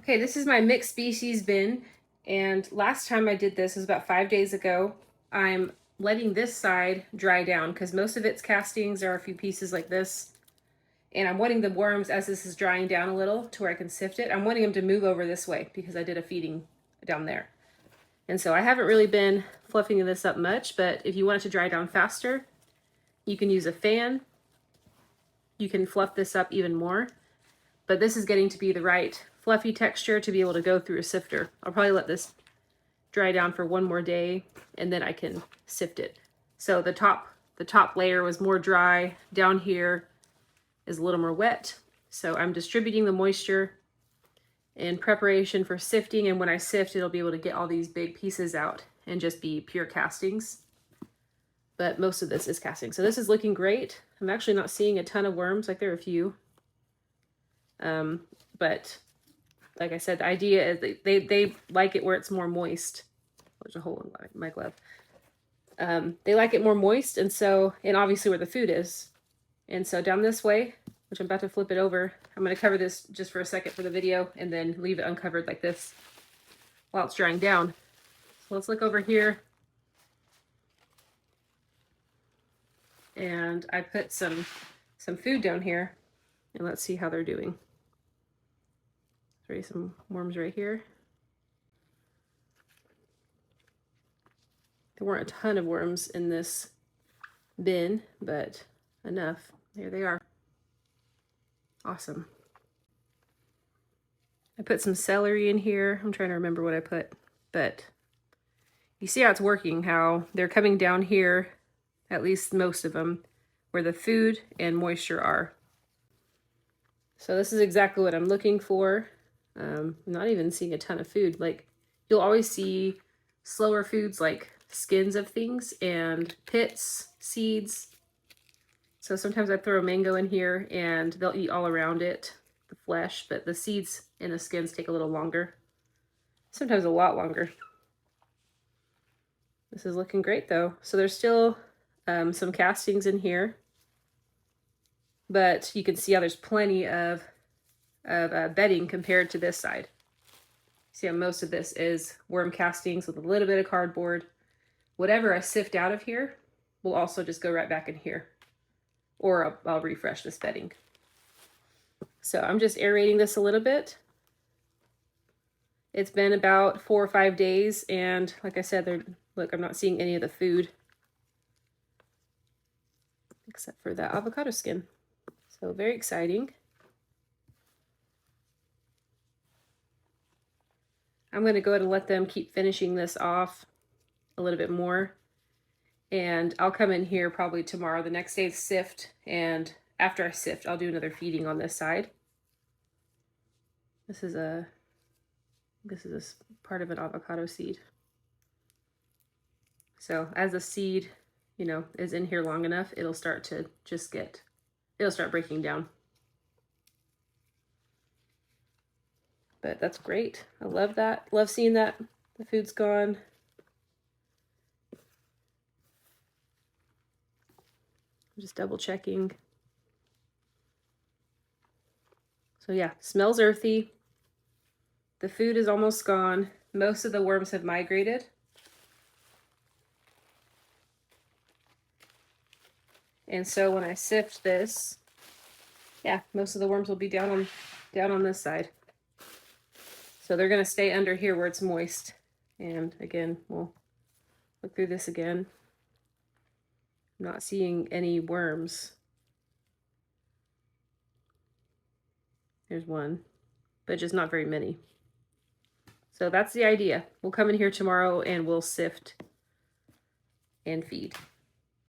Okay, this is my mixed species bin, and last time I did this was about 5 days ago. I'm letting this side dry down because most of its castings are a few pieces like this, and I'm wanting the worms, as this is drying down a little to where I can sift it, I'm wanting them to move over this way because I did a feeding down there. And so I haven't really been fluffing this up much, but if you want it to dry down faster, you can use a fan. You can fluff this up even more, but this is getting to be the right fluffy texture to be able to go through a sifter. I'll probably let this dry down for one more day and then I can sift it. So the top layer was more dry. Down here is a little more wet. So I'm distributing the moisture in preparation for sifting, and when I sift, it'll be able to get all these big pieces out and just be pure castings. But most of this is casting. So this is looking great. I'm actually not seeing a ton of worms, like there are a few. But like I said, the idea is they like it where it's more moist. There's a hole in my glove. They like it more moist, and obviously where the food is. And so down this way, which I'm about to flip it over, I'm going to cover this just for a second for the video and then leave it uncovered like this while it's drying down. So let's look over here. And I put some food down here, and let's see how they're doing. There's some worms right here. There weren't a ton of worms in this bin, but enough. There they are. Awesome. I put some celery in here. I'm trying to remember what I put, but you see how it's working, how they're coming down here, at least most of them, where the food and moisture are. So this is exactly what I'm looking for. I'm not even seeing a ton of food. Like, you'll always see slower foods like skins of things and pits, seeds. So sometimes I throw a mango in here and they'll eat all around it, the flesh, but the seeds and the skins take a little longer. Sometimes a lot longer. This is looking great though. So there's still some castings in here, but you can see how there's plenty of bedding compared to this side. See how most of this is worm castings with a little bit of cardboard. Whatever I sift out of here will also just go right back in here, or I'll refresh this bedding. So I'm just aerating this a little bit. It's been about 4 or 5 days, and like I said, look, I'm not seeing any of the food except for that avocado skin. So very exciting. I'm going to go ahead and let them keep finishing this off a little bit more. And I'll come in here probably tomorrow, the next day, sift. And after I sift, I'll do another feeding on this side. This is a part of an avocado seed. So as the seed, is in here long enough, it'll start to it'll start breaking down. But that's great. I love that. Love seeing that. The food's gone. I'm just double checking. So yeah, smells earthy. The food is almost gone. Most of the worms have migrated. And so when I sift this, yeah, most of the worms will be down on this side. So they're going to stay under here where it's moist. And again, we'll look through this again. I'm not seeing any worms. There's one, but just not very many. So that's the idea. We'll come in here tomorrow and we'll sift and feed.